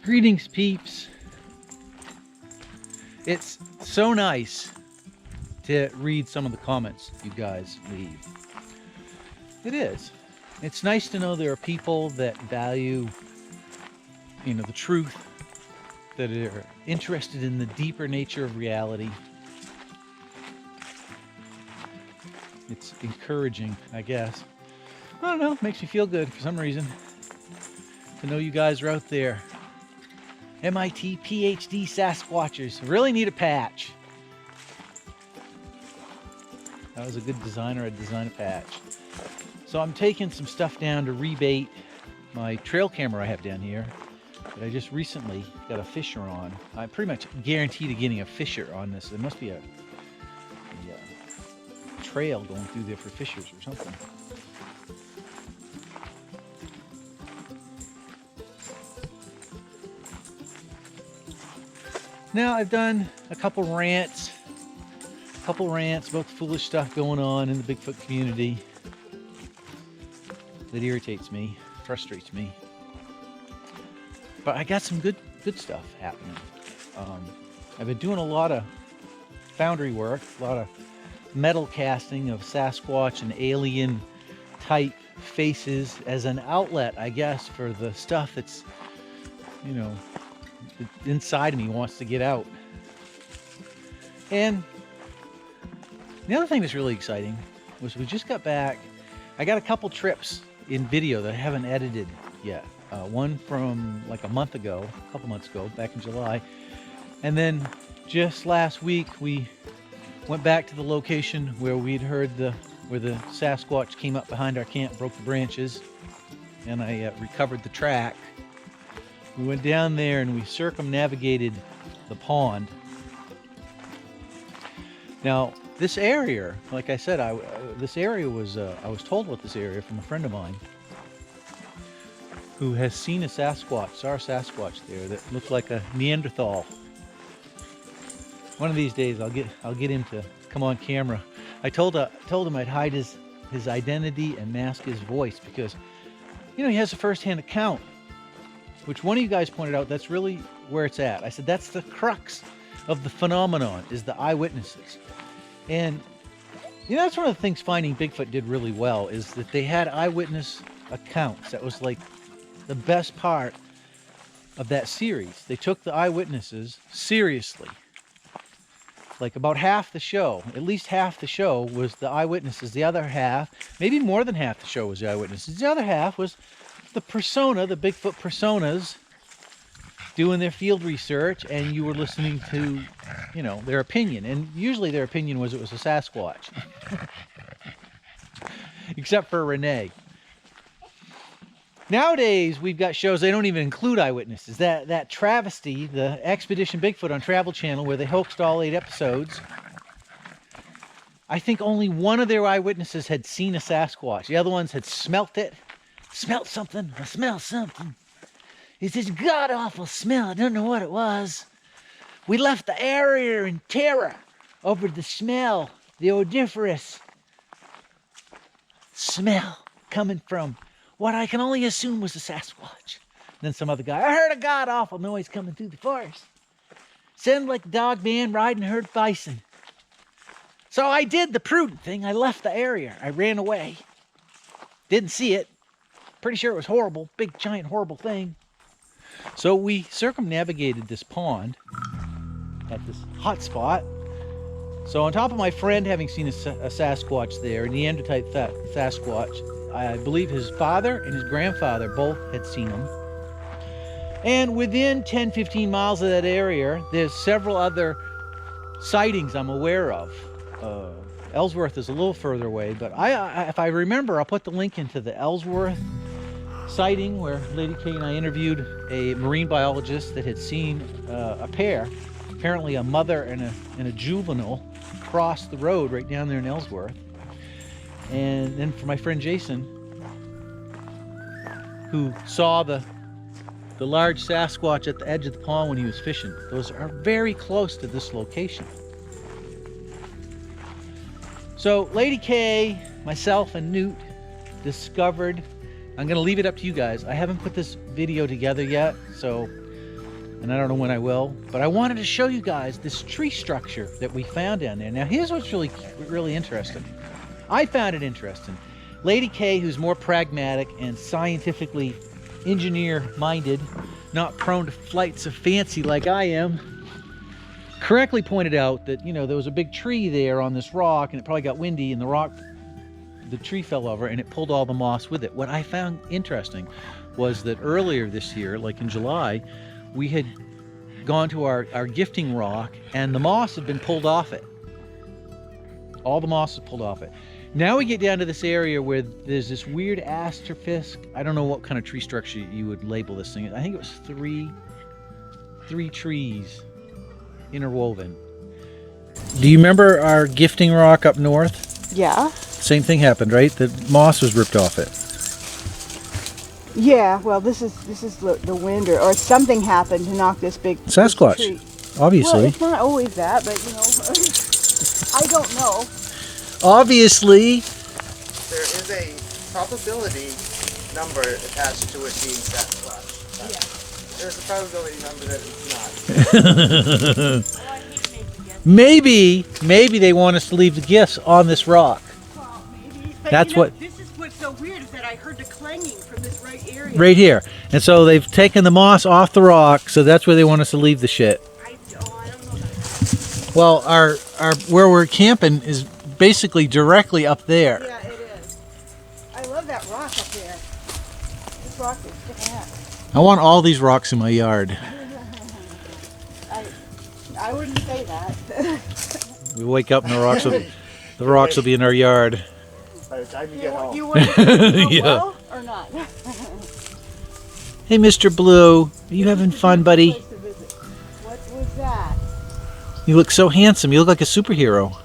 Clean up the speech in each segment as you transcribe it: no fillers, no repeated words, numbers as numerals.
Greetings, peeps. It's so nice to read some of the comments you guys leave. It is. It's nice to know there are people that value, the truth, that are interested in the deeper nature of reality. It's encouraging, I guess. I don't know, it makes me feel good for some reason to know you guys are out there. MIT PhD Sasquatchers really need a patch. That was a good designer, I'd design a patch. So I'm taking some stuff down to rebait my trail camera I have down here that I just recently got a fisher on. I'm pretty much guaranteed of getting a fisher on this. There must be a trail going through there for fishers or something. Now I've done a couple rants about the foolish stuff going on in the Bigfoot community that irritates me, frustrates me. But I got some good stuff happening. I've been doing a lot of foundry work, a lot of metal casting of Sasquatch and alien type faces as an outlet, I guess, for the stuff that's, inside of me wants to get out. And the other thing that's really exciting was we just got back. I got a couple trips in video that I haven't edited yet. One from like a couple months ago, back in July. And then just last week, we went back to the location where we'd heard where the Sasquatch came up behind our camp, broke the branches, and I recovered the track. We went down there and we circumnavigated the pond. Now, this area, like I said, I was told about this area from a friend of mine who has seen saw a Sasquatch there that looked like a Neanderthal. One of these days, I'll get him to come on camera. I told him I'd hide his identity and mask his voice because, he has a first-hand account, which one of you guys pointed out, that's really where it's at. I said, that's the crux of the phenomenon, is the eyewitnesses. And, that's one of the things Finding Bigfoot did really well, is that they had eyewitness accounts. That was like the best part of that series. They took the eyewitnesses seriously. Like about half the show, at least half the show was the eyewitnesses. The other half, maybe more than half the show was the eyewitnesses. The other half was the Bigfoot personas doing their field research, and you were listening to, their opinion. And usually their opinion was it was a Sasquatch. Except for Renee. Nowadays, we've got shows, they don't even include eyewitnesses. That travesty, the Expedition Bigfoot on Travel Channel, where they hoaxed all 8 episodes, I think only one of their eyewitnesses had seen a Sasquatch. The other ones had smelt it. Smelt something. I smell something. It's this god-awful smell. I don't know what it was. We left the area in terror over the smell, the odoriferous smell coming from what I can only assume was a Sasquatch. Then some other guy, I heard a god-awful noise coming through the forest. Sounded like a dog man riding a herd of bison. So I did the prudent thing. I left the area. I ran away. Didn't see it. Pretty sure it was horrible. Big, giant, horrible thing. So we circumnavigated this pond at this hot spot. So on top of my friend having seen a Sasquatch there, a Neanderthal Sasquatch, I believe his father and his grandfather both had seen him. And within 10-15 miles of that area, there's several other sightings I'm aware of. Ellsworth is a little further away, but if I remember, I'll put the link into the Ellsworth sighting where Lady K and I interviewed a marine biologist that had seen a pair, apparently a mother and a juvenile, cross the road right down there in Ellsworth. And then for my friend Jason, who saw the large Sasquatch at the edge of the pond when he was fishing. Those are very close to this location. So Lady K, myself, and Newt discovered, I'm going to leave it up to you guys. I haven't put this video together yet, so and I don't know when I will, but I wanted to show you guys this tree structure that we found down there. Now here's what's really interesting. I found it interesting. Lady K, who's more pragmatic and scientifically engineer-minded, not prone to flights of fancy like I am, correctly pointed out that, you know, there was a big tree there on this rock, and it probably got windy, and the tree fell over, and it pulled all the moss with it. What I found interesting was that earlier this year, like in July, we had gone to our gifting rock, and the moss had been pulled off it. All the moss was pulled off it. Now we get down to this area where there's this weird astrofisk. I don't know what kind of tree structure you would label this thing. I think it was three trees interwoven. Do you remember our gifting rock up north? Yeah. Same thing happened, right? The moss was ripped off it. Yeah, well, this is the wind or something happened to knock this big Sasquatch, tree. obviously. Well, it's not always that, but you know, I don't know. Obviously. There is a probability number attached to it being Sasquatch. Yeah. There's a probability number that it's not. Oh, I hate making guesses. Maybe they want us to leave the gifts on this rock. Well, maybe. But That's you know, what. This is what's so weird is that I heard the clanging from this right area. Right here. And so they've taken the moss off the rock, so that's where they want us to leave the shit. I don't know about that. Well, our where we're camping is basically directly up there. Yeah, it is. I love that rock up there. This rock is sticking out. I want all these rocks in my yard. I wouldn't say that. We wake up and the rocks will be in our yard. By the time you get home. You want to go Yeah. well or not? Hey, Mr. Blue, are you having fun, buddy? Place to visit. What was that? You look so handsome. You look like a superhero.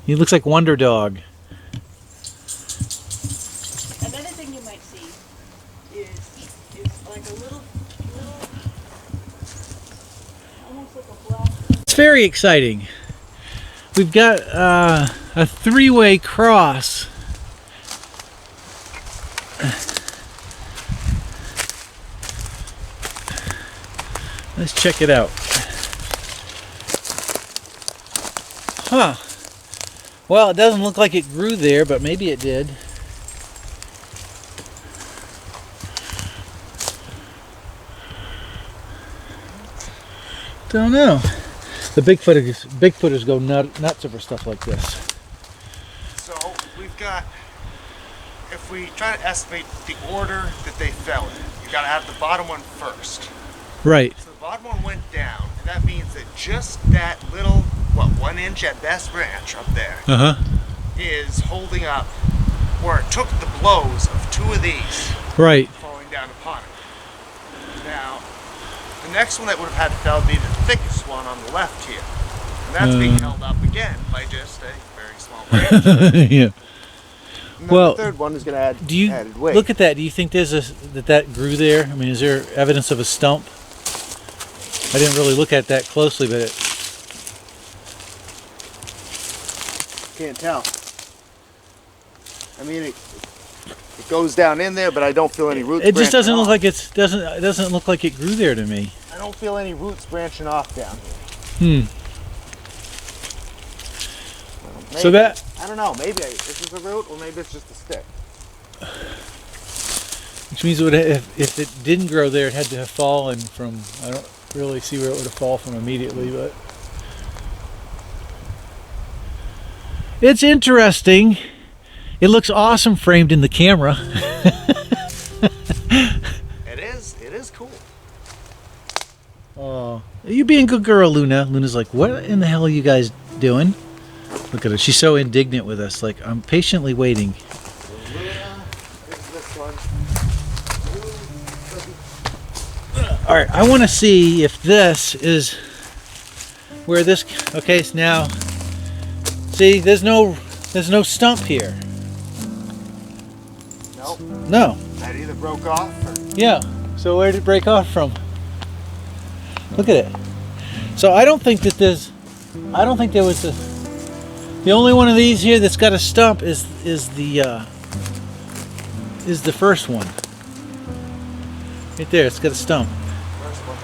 He looks like Wonder Dog. Another thing you might see is like a little almost like a black. It's very exciting. We've got a three-way cross. Let's check it out. Huh. Well, it doesn't look like it grew there, but maybe it did. Don't know. The Bigfooters go nuts over stuff like this. So we've got, if we try to estimate the order that they fell in, you got to have the bottom one first. Right. So the bottom one went down, and that means that just that little, 1 inch at best branch up there is holding up where it took the blows of 2 of these Right. falling down upon it. Now, the next one that would have had to fell would be the thickest one on the left here. And that's being held up again by just a very small branch. Yeah. And then Well, the third one is going to add Do you added weight. look at that? Do you think there's that grew there? I mean, is there evidence of a stump? I didn't really look at that closely, but Can't tell. I mean, it goes down in there, but I don't feel any roots. it just doesn't branching look off. like it doesn't look like it grew there to me. I don't feel any roots branching off down here. Maybe, So that I don't know. Maybe this is a root, or maybe it's just a stick. which means it would have, if it didn't grow there, it had to have fallen from. I don't really see where it would have fallen from immediately, but it's interesting. It looks awesome framed in the camera. It is cool. Oh, you being a good girl, Luna. Luna's like, what in the hell are you guys doing? Look at her. She's so indignant with us. Like, I'm patiently waiting. This one. All right, I want to see if this is where this. Okay, so now, see, there's no stump here. Nope. No. That either broke off or. Yeah. So where did it break off from? Look at it. So I don't think that there's. I don't think there was a. The only one of these here that's got a stump is the first one. Right there, it's got a stump. Where's what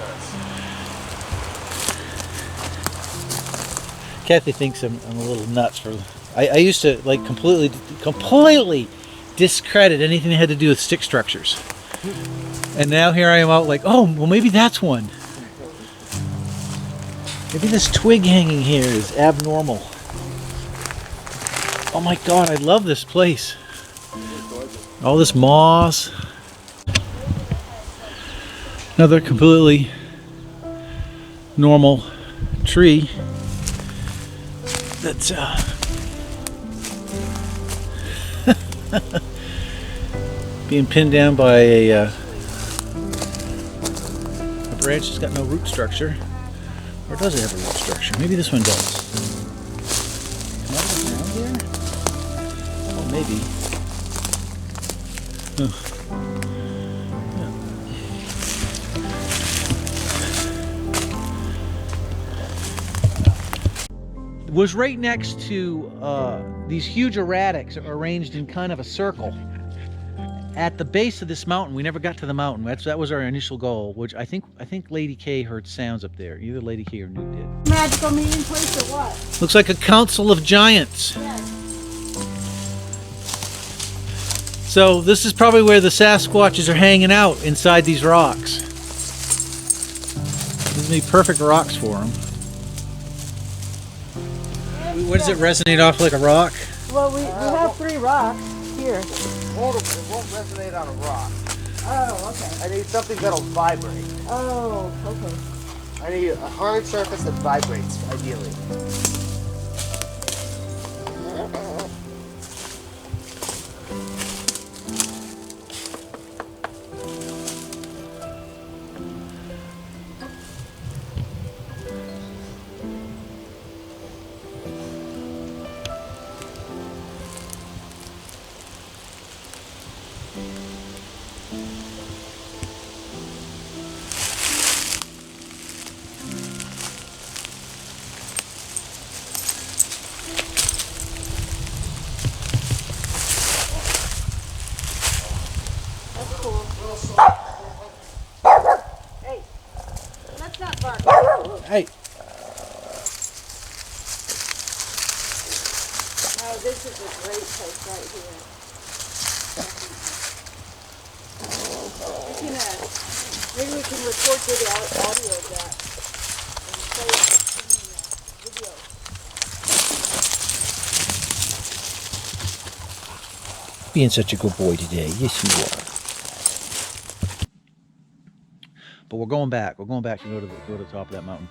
does? Kathy thinks I'm a little nuts for. I used to like completely discredit anything that had to do with stick structures, and now here I am out like, oh, well maybe that's one. Maybe this twig hanging here is abnormal. Oh my God, I love this place. All this moss. Another completely normal tree that's being pinned down by a branch that's got no root structure. Or does it have a root structure? Maybe this one does. Come out of the ground here? Oh, maybe. Oh. It was right next to these huge erratics arranged in kind of a circle. At the base of this mountain, we never got to the mountain. That was our initial goal, which I think Lady K heard sounds up there. Either Lady K or Newt did. Magical meeting place or what? Looks like a council of giants. Yes. So this is probably where the Sasquatches are hanging out, inside these rocks. These would be perfect rocks for them. What does it resonate off like a rock? Well, we have 3 rocks here. It won't resonate on a rock. Oh, okay. I need something that'll vibrate. Oh, okay. I need a hard surface that vibrates, ideally. Hey, let's not bark. Hey. Oh, this is a great place right here. Maybe we can record video audio of that and play it in video. Being such a good boy today. Yes, you are. But we're going back. We're going back to go to the top of that mountain.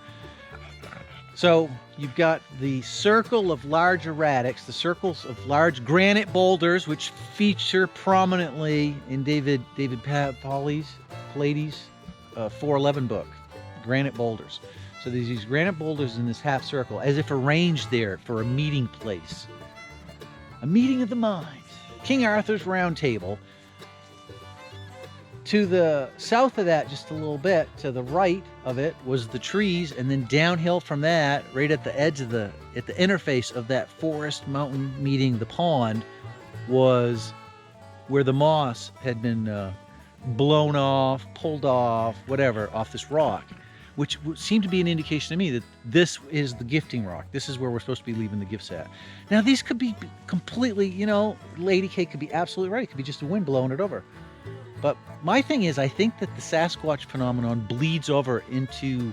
So you've got the circle of large erratics, the circles of large granite boulders, which feature prominently in David Pauly's 411 book, Granite Boulders. So there's these granite boulders in this half circle, as if arranged there for a meeting place, a meeting of the minds. King Arthur's Round Table. To the south of that, just a little bit, to the right of it, was the trees, and then downhill from that, right at the edge of at the interface of that forest mountain meeting the pond, was where the moss had been blown off, pulled off, whatever, off this rock, which seemed to be an indication to me that this is the gifting rock. This is where we're supposed to be leaving the gifts at. Now, these could be completely, you know, Lady K could be absolutely right. It could be just the wind blowing it over. But my thing is, I think that the Sasquatch phenomenon bleeds over into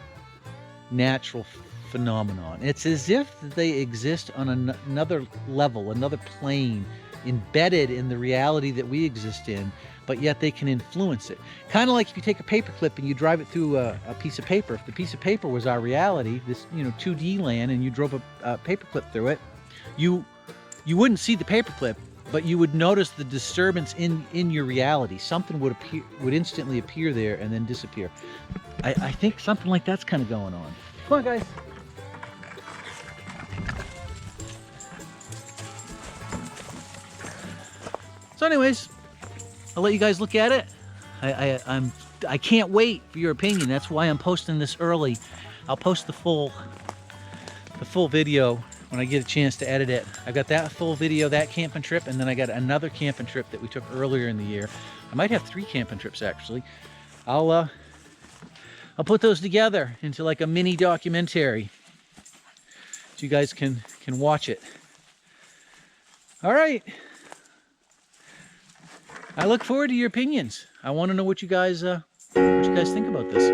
natural phenomenon. It's as if they exist on another level, another plane, embedded in the reality that we exist in, but yet they can influence it. Kind of like if you take a paper clip and you drive it through a piece of paper. If the piece of paper was our reality, this 2D land, and you drove a paper clip through it, you wouldn't see the paper clip, but you would notice the disturbance in your reality. Something would instantly appear there and then disappear. I think something like that's kind of going on. Come on, guys. So anyways, I'll let you guys look at it. I can't wait for your opinion. That's why I'm posting this early. I'll post the full video when I get a chance to edit it. I got that full video, that camping trip, and then I got another camping trip that we took earlier in the year. I might have 3 camping trips actually. I'll put those together into like a mini documentary so you guys can watch it. All right. I look forward to your opinions. I want to know what you guys think about this.